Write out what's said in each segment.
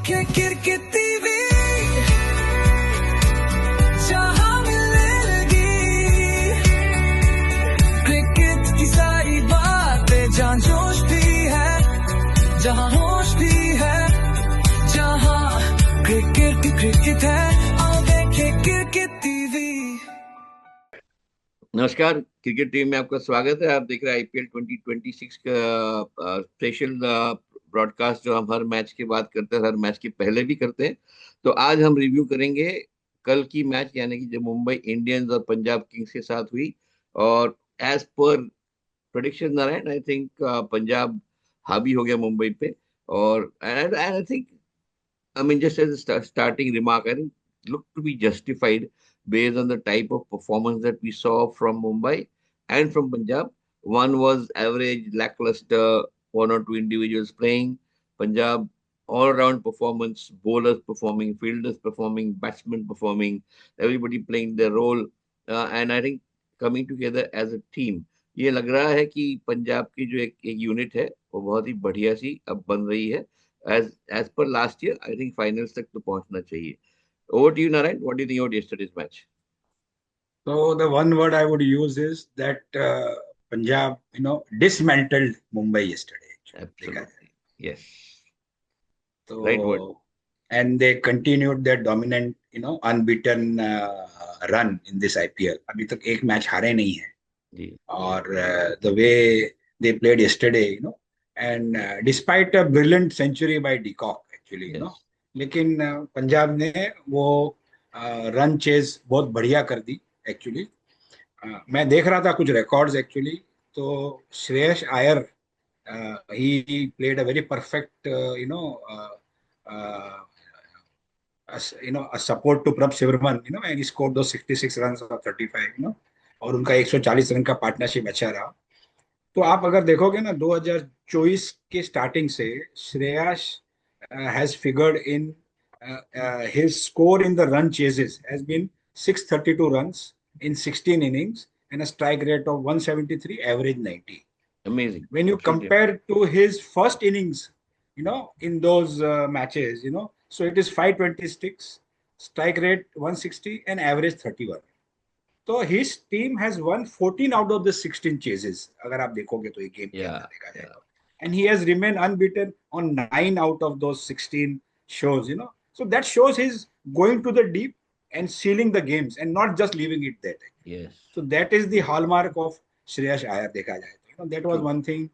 देखे cricket TV, जहां मिलने लगी क्रिकेट की सारी बातें, जहां जोश भी है, जहां होश भी है, जहां क्रिकेट है, आओ देखे क्रिकेट टीवी। नमस्कार, क्रिकेट टीम में आपका स्वागत है। आप देख रहे हैं आईपीएल 2026 का स्पेशल ब्रॉडकास्ट जो हम हर मैच के बाद करते हैं, हर मैच के पहले भी करते हैं। तो आज हम रिव्यू करेंगे कल की मैच, यानी कि जो मुंबई इंडियंस और पंजाब किंग्स के साथ हुई। और as per prediction Narayan, I think Punjab हावी हो गया मुंबई पे। और I think, I mean, just as a starting remark, I think looked to be justified based on the type of performance that we saw from Mumbai and from Punjab. One was average, lackluster, one or two individuals playing. Punjab, all-around performance, bowlers performing, fielders performing, batsmen performing, everybody playing their role. And I think coming together as a team, ये लग रहा है कि पंजाब की जो एक unit है वो बहुत ही बढ़िया सी अब बन रही है। As per last year, I think finals तक तो पहुंचना चाहिए। Over to you, Narayan. What do you think about yesterday's match? So the one word I would use is that Punjab, dismantled Mumbai yesterday. Absolutely. Yes. So, Right word. and they continued their dominant, unbeaten run in this IPL. अभी तक एक match हारे नहीं है. जी. और the way they played yesterday, and despite a brilliant century by De Kock, actually, Yes. लेकिन पंजाब ने वो रन चेज बहुत बढ़िया कर दी एक्चुअली. मैं देख रहा था कुछ रिकॉर्ड्स एक्चुअली. तो श्रेयस आयर, he played a very perfect a support to Prabh Shiverman, and he scored those 66 runs or 35, और उनका 140 रन का पार्टनरशिप अच्छा रहा. तो आप अगर देखोगे ना 2024 के स्टार्टिंग से Shreyas has figured in his score in the run chases has been 632 runs in 16 innings and a strike rate of 173, average 90. Amazing. When you compare to his first innings, in those matches, so it is 526, strike rate 160 and average 31. So his team has won 14 out of the 16 chases. अगर आप देखोगे तो ये game के अंदर देखा जाए तो. And he has remained unbeaten on 9 out of those 16 shows, So that shows he's going to the deep and sealing the games and not just leaving it there. Yes. So that is the hallmark of Shreyas Iyer देखा जाए तो. That was one thing.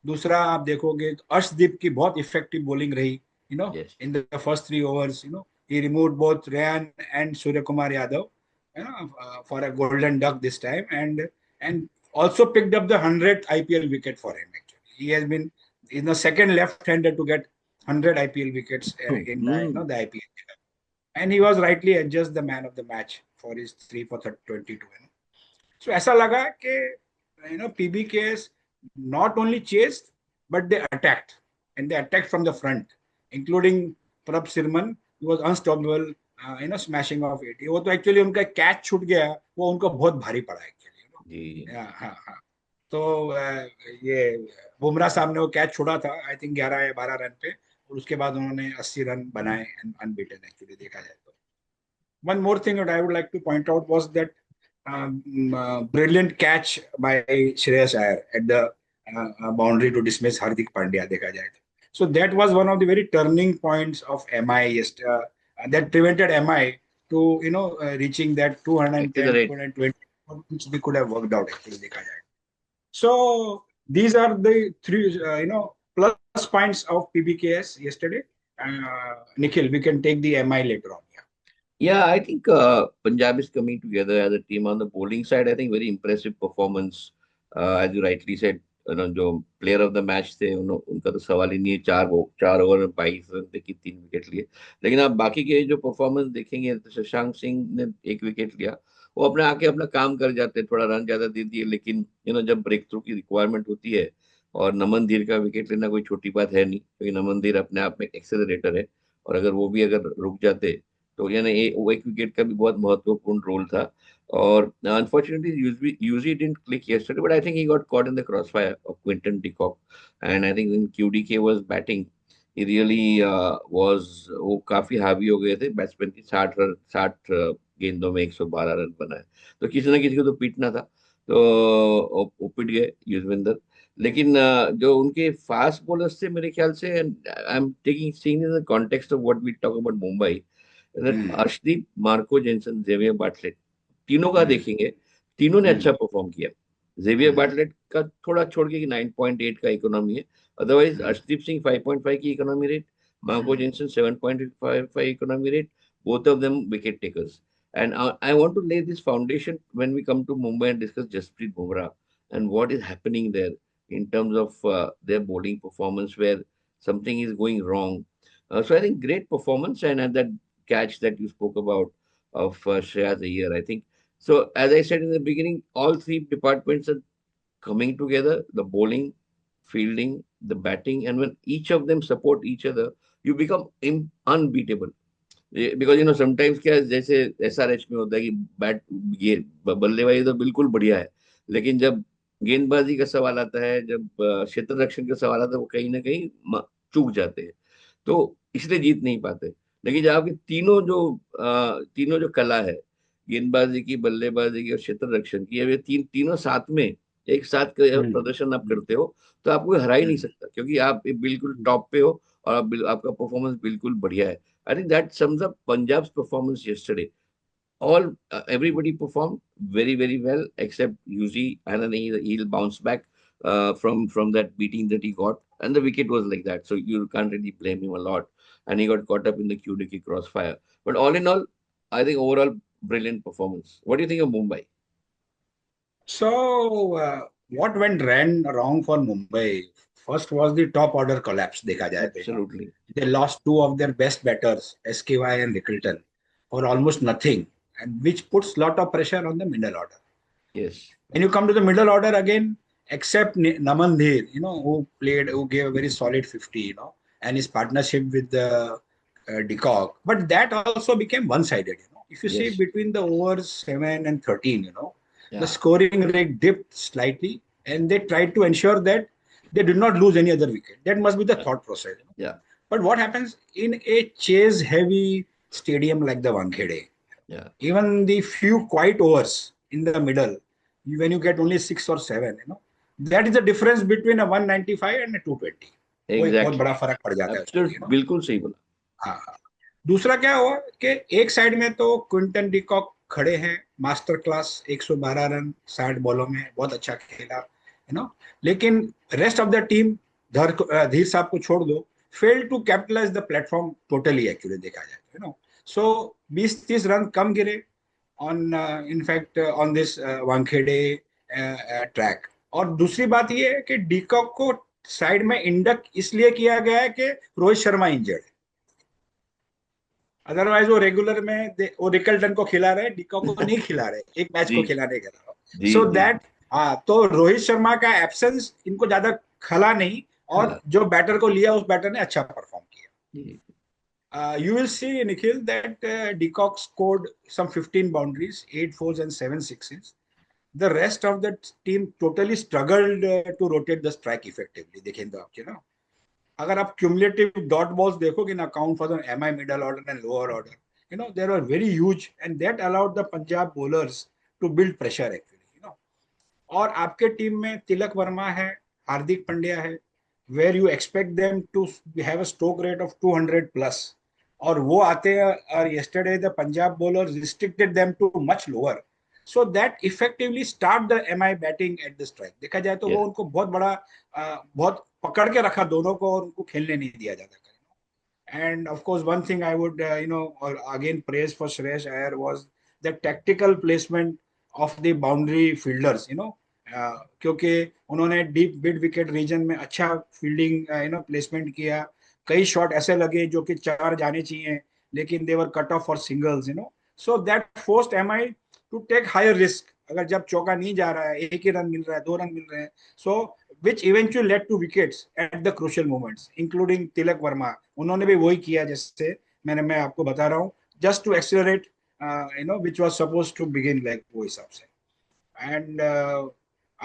दूसरा आप देखोगे तो अर्शदीप की बहुत effective bowling रही, Yes. in the first 3 overs, he removed both Ryan and Surya Kumar Yadav, for a golden duck this time, and also picked up the 100th IPL wicket for him. Actually, he has been in the second left-hander to get 100 IPL wickets in the IPL, and he was rightly adjudged the man of the match for his 3 for 22. So ऐसा लगा कि PBKS not only chased but they attacked, and they attacked from the front, including Prabh Shirman, who was unstoppable. Smashing of 80. वो तो actually उनका catch छूट गया, वो उनको बहुत भारी पड़ा एक्चुअली. हाँ. तो ये बुमराह साहब ने वो कैच छोड़ा था, आई थिंक 11 या 12 रन पे, और उसके बाद उन्होंने 80 रन बनाए अनबीटन एक्चुअली देखा जाए तो. One more thing that I would like to point out was that brilliant catch by Shreyas Iyer at the boundary to dismiss Hardik Pandya देखा जाए तो. So that was one of the very turning points of MI that prevented MI to reaching that 210, 220, which they could have worked out actually देखा जाए. So these are the three plus points of PBKS yesterday. Nikhil, we can take the MI later on. Yeah, I think Punjab is coming together as a team. On the bowling side, I think very impressive performance. As you rightly said, जो player of the match थे उनका तो सवाल ही नहीं है. 4 over में 22 run थे कि 3 विकेट लिए. लेकिन आप बाकी के जो परफॉर्मेंस देखेंगे तो शशांक सिंह ने 1 विकेट लिया. वो अपने आके अपना काम कर जाते, थोड़ा रन ज्यादा दे दिए, लेकिन जब ब्रेक थ्रू की रिक्वायरमेंट होती है, और नमन धीर का विकेट लेना कोई छोटी बात है नहीं, क्योंकि नमन धीर अपने आप में एक्सेलरेटर है. और अगर वो भी अगर रुक जाते तो यानी वो 1 विकेट का भी बहुत महत्वपूर्ण रोल था. और unfortunately usually didn't click yesterday, but I think he got caught in the crossfire of Quinton de Kock. And I think when QDK was batting, he really was, वो काफी हावी हो गए थे बैट्समैन की। 60 गेंदों में 112 रन बनाए, तो किसी ना किसी को तो पीटना था, तो वो पिट गए युजवेंद्र। लेकिन जो उनके फास्ट बॉलर्स थे मेरे ख्याल से, I am taking seeing in the context of what we talk about Mumbai, hmm, Arshdeep, Marco Jansen, Xavier Bartlett, तीनों का हम्म, देखेंगे, तीनों ने अच्छा हम्म, परफॉर्म किया। जेवियर हम्म, बाटलेट का थोड़ा छोड़ के 9.8 का इकोनॉमी है, अदरवाइज हम्म, अर्शदीप सिंह 5.5 की economy rate, Marco hmm, Jensen 7.55 economy rate, both of them wicket takers. And I want to lay this foundation when we come to Mumbai and discuss Jasprit Bumrah and what is happening there in terms of their bowling performance, where something is going wrong. So I think great performance, and that catch that you spoke about of Shreyas Iyer, I think. So as I said in the beginning, all three departments are coming together: the bowling, fielding, the batting, and when each of them support each other, you become unbeatable. Because sometimes क्या है, जैसे SRH में होता है कि bat, ये बल्लेबाजी तो बिल्कुल बढ़िया है, लेकिन जब गेंदबाजी का सवाल आता है, जब क्षेत्र रक्षण का सवाल आता है, वो कहीं ना कहीं चूक जाते हैं, तो इसलिए जीत नहीं पाते। लेकिन जब आपकी तीनों जो कला है, गेंदबाजी की, बल्लेबाजी की और क्षेत्र रक्षण की, अब ये तीनों साथ में एक साथ हम्म, प्रदर्शन आप करते हो, तो आपको कोई हरा ही नहीं हम्म, सकता, क्योंकि आप बिल्कुल टॉप पे हो और आपका परफॉर्मेंस बिल्कुल बढ़िया है। I think that sums up Punjab's performance yesterday. Everybody performed very very well except UZ, and then he'll bounce back from that beating that he got, and the wicket was like that, so you can't really blame him a lot. And he got caught up in the QDK crossfire. But all in all, I think overall brilliant performance. What do you think of Mumbai? So, what went wrong for Mumbai? First was the top order collapse. देखा जाए तो, Absolutely. they lost two of their best batters, SKY and Rickleton, for almost nothing, and which puts lot of pressure on the middle order. Yes. When you come to the middle order again, except Naman Dher, who gave a very solid 50, and his partnership with the de Kock, but that also became one-sided. If you see Yes. between the overs 7 and 13, the Yeah. scoring rate dipped slightly, and they tried to ensure that they did not lose any other wicket. That must be the Yeah. thought process. Yeah. But what happens in a chase-heavy stadium like the Wankhede? Yeah. Even the few quiet overs in the middle, when you get only 6 or 7, that is the difference between a 195 and a 220. वो एक बहुत Exactly. बड़ा फर्क पड़ जाता है उसके लिए, Absolutely. बिल्कुल सही बोला। हाँ, हाँ। दूसरा क्या हुआ कि एक साइड में तो क्विंटन डिकॉक खड़े हैं, मास्टर क्लास 112 रन 60 बॉलों में, बहुत अच्छा खेला, लेकिन रेस्ट ऑफ द टीम, धीर साहब को छोड़ दो, fail to capitalise the platform totally, actually देखा जाए तो, सो 20-30 रन कम गिरे on, in fact on this Wankhede track. और दूसरी बात ये है कि डीकॉक को साइड में इंडक इसलिए किया गया है कि रोहित शर्मा इंजर्ड है, अदरवाइज वो रेगुलर में वो रिकल्टन को खिला रहे, डीकॉक को नहीं खिला रहे, एक मैच जी को खिलाने के अलावा। जी सो जी। दैट, हाँ, तो रोहित शर्मा का एब्सेंस इनको ज्यादा खला नहीं, और खिला। जो बैटर को लिया उस बैटर ने अच्छा परफॉर्म किया। जी। You will see, Nikhil, that De Kock scored some 15 boundaries, 8 fours and 7 sixes. The rest of the team totally struggled to rotate the strike effectively. देखेंगे आप, अगर आप cumulative dot balls देखोगे ना, count for the MI middle order and lower order, they were very huge, and that allowed the Punjab bowlers to build pressure actually, और आपके team में तिलक वर्मा है, हार्दिक पांड्या है, where you expect them to have a stroke rate of 200 plus, और वो आते हैं, और yesterday the Punjab bowler restricted them to much lower, so that effectively start the MI batting at the strike. देखा जाए तो वो Yes. उनको बहुत बड़ा, बहुत पकड़ के रखा दोनों को, और उनको खेलने नहीं दिया जाता। And of course, one thing I would, or again praise for Suresh Iyer was the tactical placement of the boundary fielders, क्योंकि उन्होंने डीप मिड विकेट रीजन में अच्छा फील्डिंग, प्लेसमेंट किया। कई शॉट ऐसे लगे जो कि 4 जाने चाहिए, लेकिन they were cut off for singles, so that forced MI to take higher risk. अगर जब चौका नहीं जा रहा है, एक ही रन मिल रहा है, 2 रन मिल रहे हैं, सो which eventually led to wickets at the crucial moments, including Tilak Varma. उन्होंने भी वही किया जैसे मैं आपको बता रहा हूँ, just to accelerate, which was supposed to begin like वो हिसाब से। And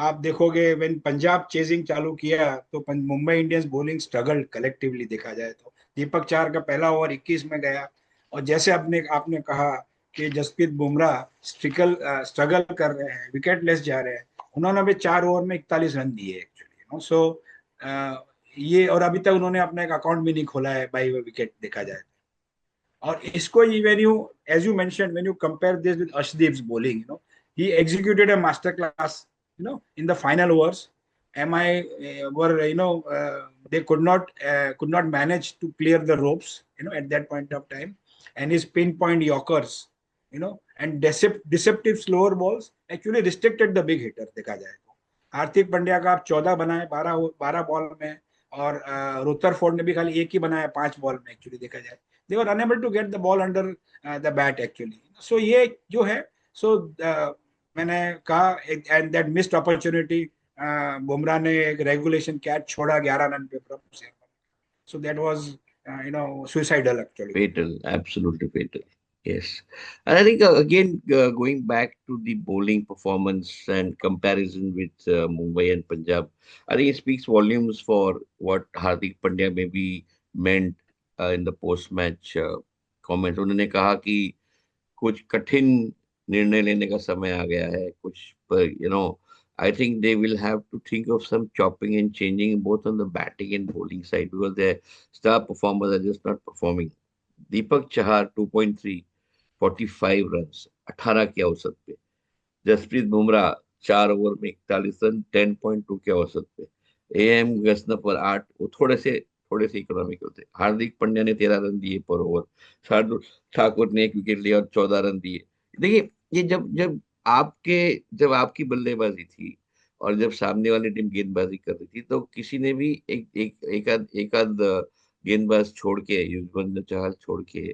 आप देखोगे व्हेन पंजाब चेजिंग चालू किया तो Mumbai Indians bowling struggle collectively देखा जाए तो। दीपक चार का पहला ओवर 21 में गया, और जैसे आपने आपने कहा कि जसप्रीत बुमराह स्ट्रगल कर रहे हैं, विकेट लेस जा रहे हैं, उन्होंने अभी 4 ओवर में 41 रन दिए एक्चुअली, सो ये, और अभी तक उन्होंने अपना एक अकाउंट भी नहीं खोला है बाई विकेट देखा जाए। और इसको when you, as you mention, when you compare this with Arshdeep's bowling, he executed a master class, in the final overs. MI were, they could not manage to clear the ropes, at that point of time, and his pinpoint yorkers, and deceptive slower balls actually restricted the big hitter देखा जाए तो। हार्दिक पांड्या का आप 14 बनाए 12 ball में, और Rutherford ने भी खाली एक ही बनाया 5 बॉल में एक्चुअली देखा जाए। They were unable to get the ball under the bat actually. So ये जो है, सो मैंने कहा, and that missed opportunity, Bumrah ने एक रेगुलेशन कैच छोड़ा 11 रन पे from, so that was suicidal actually. Fatal, absolutely fatal. Yes. And I think again, going back to the bowling performance and comparison with Mumbai and Punjab, I think it speaks volumes for what Hardik Pandya maybe meant in the post-match comments. उन्होंने कहा कि कुछ कठिन निर्णय लेने का समय आ गया है कुछ, पर I think they will have to think of some chopping and changing both on the batting and bowling side because their star performers are just not performing. Deepak Chahar 2.3, 45 runs, 18 के औसत पे। जसप्रीत बुमराह 4 ओवर में 41 run, 10.2 के औसत पे। AM गसनफर 8, वो थोड़े से इकोनॉमिकल थे। हार्दिक पांड्या ने 13 रन दिए पर ओवर। शार्दुल ठाकुर ने 1 विकेट लिया और 14 रन दिए। देखिए, ये जब जब जब आपकी बल्लेबाजी थी और जब सामने वाली टीम गेंदबाजी कर रही थी, तो किसी ने भी एक आध गेंदबाज छोड़ के, युजवेंद्र चहल छोड़ के,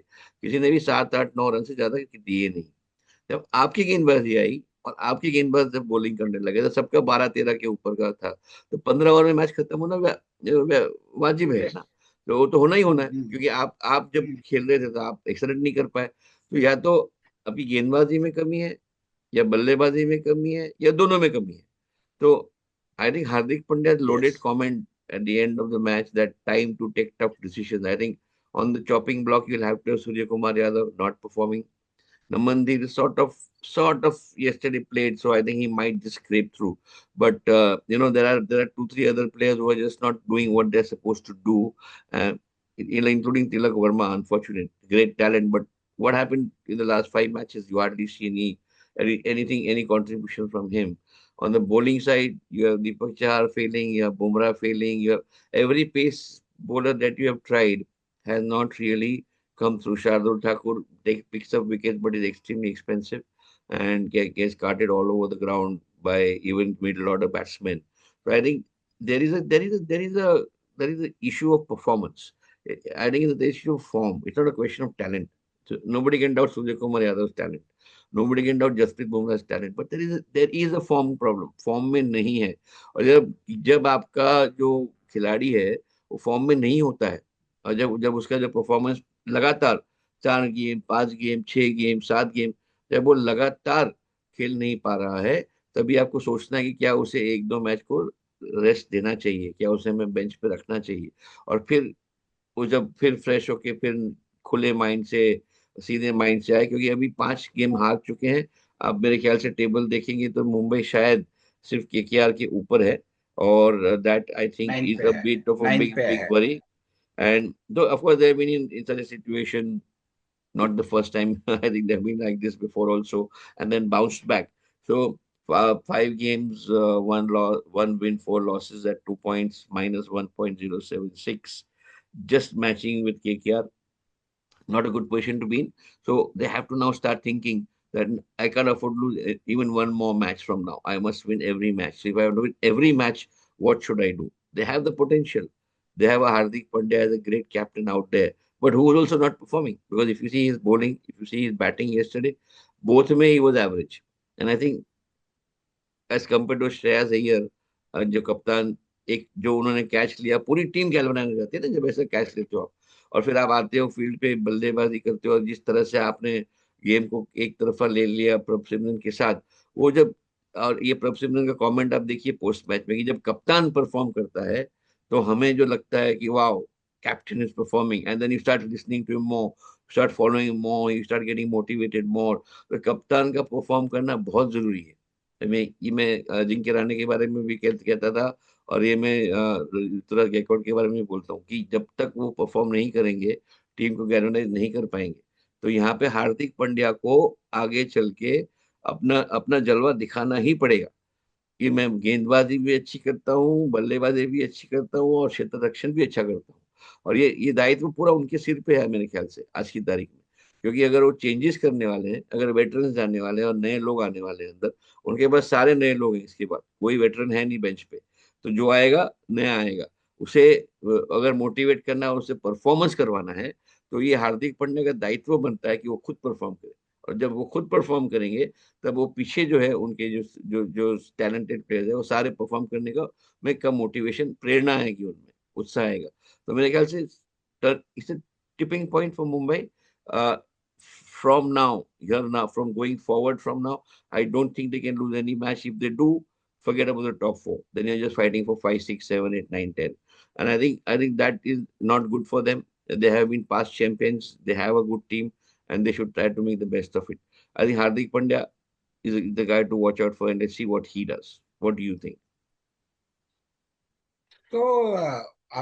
किसी ने भी 7 8 9 रन से ज्यादा दिए नहीं। जब आपकी गेंदबाजी आई और आपकी गेंदबाज जब बॉलिंग करने लगे तो सबका 12 13 के ऊपर का था, तो 15 ओवर में मैच खत्म होना वाजिब है ना। तो वो तो होना ही होना है, क्योंकि आप जब खेल रहे थे तो आप एक्सलेंट नहीं कर पाए। तो या तो अभी गेंदबाजी में कमी है, या बल्लेबाजी में कमी है, या दोनों में कमी है। तो I think Hardik Pandya loaded Yes. comment at the end of the match that time to take tough decisions. I think on the chopping block you'll have to have Surya Kumar Yadav not performing. Namandir sort of yesterday played, so I think he might just scrape through. But there are 2 3 other players who are just not doing what they're supposed to do, including Tilak Verma. Unfortunate, great talent, but what happened in the last 5 matches? You hardly see any contribution from him. On the bowling side, you have Deepak Chahar failing, you have Bumrah failing, you have every pace bowler that you have tried has not really come through. Shardul Thakur picks up wickets, but is extremely expensive and gets carted all over the ground by even middle order batsmen. So I think there is a issue of performance. I think it's the issue of form. It's not a question of talent. So nobody can doubt Surya Kumar Yadav's talent. Nobody can doubt Jasprit Bumrah's talent. But there is a form problem. Form में नहीं है, और जब आपका जो खिलाड़ी है वो फॉर्म में नहीं होता है, और जब जब उसका जो परफॉर्मेंस लगातार 4 गेम 5 गेम 6 गेम 7 गेम, जब वो लगातार खेल नहीं पा रहा है, तभी आपको सोचना है कि क्या उसे 1 2 मैच को रेस्ट देना चाहिए, क्या उसे हमें बेंच पे रखना चाहिए। और फिर वो जब फिर फ्रेश होके फिर खुले माइंड से, सीधे माइंड से आए, क्योंकि अभी 5 गेम हार चुके हैं। आप मेरे ख्याल से टेबल देखेंगे तो मुंबई शायद सिर्फ केकेआर के ऊपर है, और दैट आई थिंक 9 इज पे अ है, बिट ऑफ अ 9 बिग पे बिग है। Worry. And though, of course, they've been in such a situation, not the first time. I think they've been like this before also, and then bounced back. So, 5 games, one win, 4 losses at 2 points, minus 1.076, just matching with KKR. Not a good position to be in. So they have to now start thinking that I can't afford to lose even one more match from now. I must win every match. So if I have to win every match, what should I do? They have the potential. They have a Hardik Pandya as a great captain out there, but who is also not performing. Because if you see his bowling, if you see his batting yesterday, both में he was average. And I think as compare to Shreyas Iyer, जो कप्तान, एक जो उन्होंने catch लिया, पूरी team galvanise हो जाती है ना जब ऐसा कैच लेते हो आप, और फिर आप आते हो फील्ड पे बल्लेबाजी करते हो, और जिस तरह से आपने गेम को एक तरफा ले लिया प्रभ सिमरन के साथ, वो जब और ये प्रभ सिमरन का कमेंट आप देखिए पोस्ट मैच में कि जब कप्तान परफॉर्म करता है तो हमें जो लगता है कि wow, captain is performing, and then you start listening to him more, start following him more, you start getting motivated more. तो कप्तान का परफॉर्म करना बहुत जरूरी है। मैं अजिंक्य रहाणे के बारे में भी कहता था, और ये मैं ऋतुराज गायकवाड़ के बारे में भी बोलता हूँ कि जब तक वो परफॉर्म नहीं करेंगे, टीम को गैल्वेनाइज नहीं कर पाएंगे। तो यहाँ पे हार्दिक पांड्या को आगे चल के अपना अपना जलवा दिखाना ही पड़ेगा कि मैं गेंदबाजी भी अच्छी करता हूँ, बल्लेबाजी भी अच्छी करता हूँ, और क्षेत्र रक्षण भी अच्छा करता हूँ। और ये दायित्व पूरा उनके सिर पे है मेरे ख्याल से आज की तारीख में। क्योंकि अगर वो चेंजेस करने वाले हैं, अगर वेटरन्स जाने वाले हैं और नए लोग आने वाले हैं अंदर, उनके पास सारे नए लोग हैं। इसके बाद कोई वेटरन है नहीं बेंच पे, तो जो आएगा नया आएगा। उसे अगर मोटिवेट करना है, उसे परफॉर्मेंस करवाना है, तो ये हार्दिक पांड्या का दायित्व बनता है कि वो खुद परफॉर्म करे। और जब वो खुद परफॉर्म करेंगे, तब वो पीछे जो है उनके जो जो जो टैलेंटेड प्लेयर्स है, वो सारे परफॉर्म करने का में कम मोटिवेशन, प्रेरणा आएगी उनमें, उत्साह आएगा। तो मेरे ख्याल से it's a tipping point for Mumbai from now, here now, from going forward from now. I don't think they can lose any match. If they do, forget about the top four. Then you're just fighting for 5, 6, 7, 8, 9, 10. And I think that is not good for them. They have been past champions. They have a good team, and they should try to make the best of it. I think Hardik Pandya is the guy to watch out for, and let's see what he does. What do you think? तो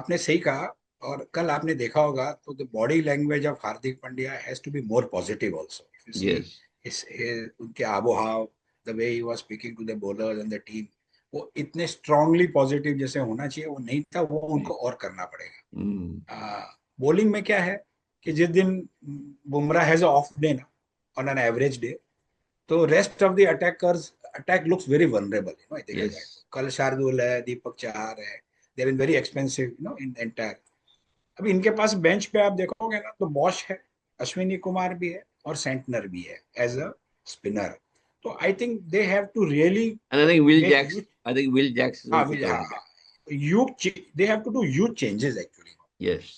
आपने सही कहा, और कल आपने देखा होगा तो the body language of Hardik Pandya has to be more positive also. If you see Yes. इस उनके आबोहाव, the way he was speaking to the bowlers and the team, वो इतने स्ट्रांगली पॉजिटिव जैसे होना चाहिए वो नहीं था। वो उनको और करना पड़ेगा। बॉलिंग में क्या है कि जिस दिन बुमराह हैज ऑफ डे ना, ऑन एन एवरेज डे, तो rest of the attack looks very vulnerable, you know. देखा जाए Yes. कल शार्दुल है, दीपक चाहर है, they have been very expensive, you know, in entire. अभी इनके पास बेंच पे आप देखोगे ना तो बॉश है, अश्विनी कुमार भी है, और सेंटनर भी है एज अ स्पिनर। तो I think they have to really And I think Will make Jacks. I think Will Jacks is हाँ also coming back. They have to do huge changes actually. Yes.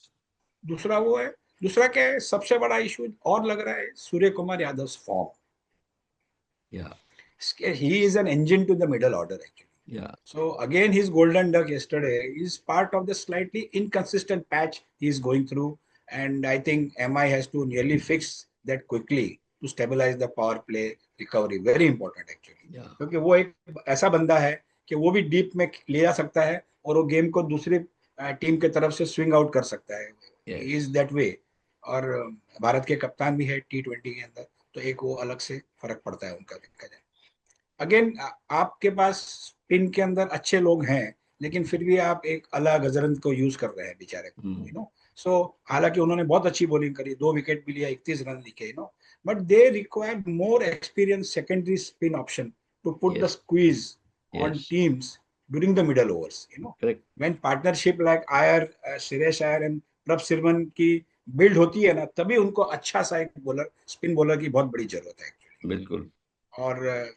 दूसरा वो है, दूसरा क्या है, सबसे बड़ा इशू और लग रहा है Surya Kumar Yadav form. Yeah. He is an engine to the middle order actually. Yeah. So again, his golden duck yesterday is part of the slightly inconsistent patch he is going through, and I think MI has to nearly fix that quickly to stabilize the power play recovery. Very important actually. Yeah. क्योंकि वो एक ऐसा बंदा है कि वो भी deep में ले जा सकता है और वो गेम को दूसरी टीम के तरफ से स्विंग आउट कर सकता है। Is that way. और भारत के कप्तान भी है T20 के अंदर, तो एक वो अलग से फर्क पड़ता है उनका, देखा जाए। अगेन आपके पास स्पिन के अंदर अच्छे लोग हैं, लेकिन फिर भी आप एक अला गजरंत को यूज कर रहे हैं बेचारे को, यू नो। सो हालांकि उन्होंने बहुत अच्छी बॉलिंग करी, 2 विकेट भी लिया, 31 रन लिखे, you know, but they require more experience secondary spin option to put the squeeze on teams during the middle overs, you know. Correct. When partnership like Suresh Iyer and प्रभ सिमरन की build होती है ना, तभी उनको अच्छा सा एक बॉलर, स्पिन बॉलर की बहुत बड़ी जरूरत है एक्चुअली। बिल्कुल। और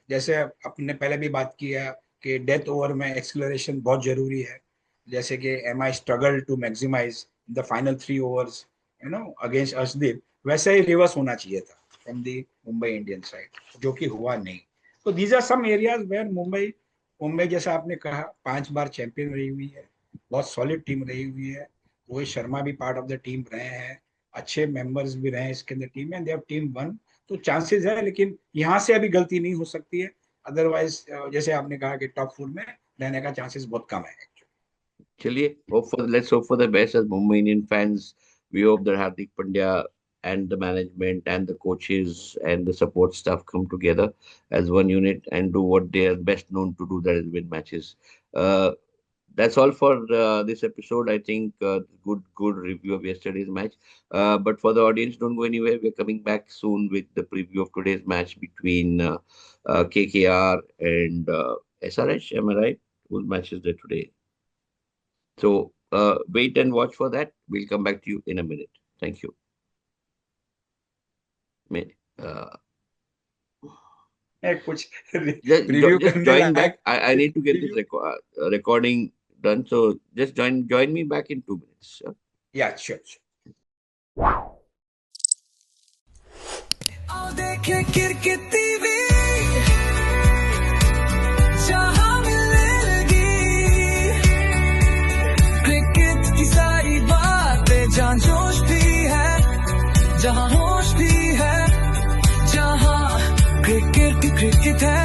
जैसे अपने पहले भी बात किया कि डेथ ओवर में एक्सेलरेशन बहुत जरूरी है, जैसे कि MI struggle to maximize the final 3 overs, you know, against Arshdeep, वैसे ही रिवर्स होना चाहिए था from the Mumbai Indian side, जो कि हुआ नहीं। तो these are some areas where Mumbai जैसा आपने कहा 5 बार चैंपियन रही हुई है, बहुत सॉलिड टीम रही हुई है। रोहित शर्मा भी पार्ट ऑफ द टीम रहे हैं, अच्छे मेंबर्स भी रहे हैं इसके अंदर टीम में, and they have team one. तो चांसेस है, लेकिन यहाँ से अभी गलती नहीं हो सकती है। अदरवाइज जैसे आपने कहा कि टॉप 4 में रहने का चांसेस बहुत कम है। चलिए, let's hope for the best as Mumbai Indian fans. We hope that Hardik Pandya and the management and the coaches and the support staff come together as one unit and do what they are best known to do, that is win matches. That's all for this episode. I think good review of yesterday's match. But for the audience, don't go anywhere. We're coming back soon with the preview of today's match between KKR and SRH. Am I right? Whose match is there today? So wait and watch for that. We'll come back to you in a minute. Thank you. कुछ just join back. I need to get this recording done. So just join me back in 2 minutes. Yeah, sure. आओ देखें cricket TV, जहां होश भी है, जहां cricket ही cricket है।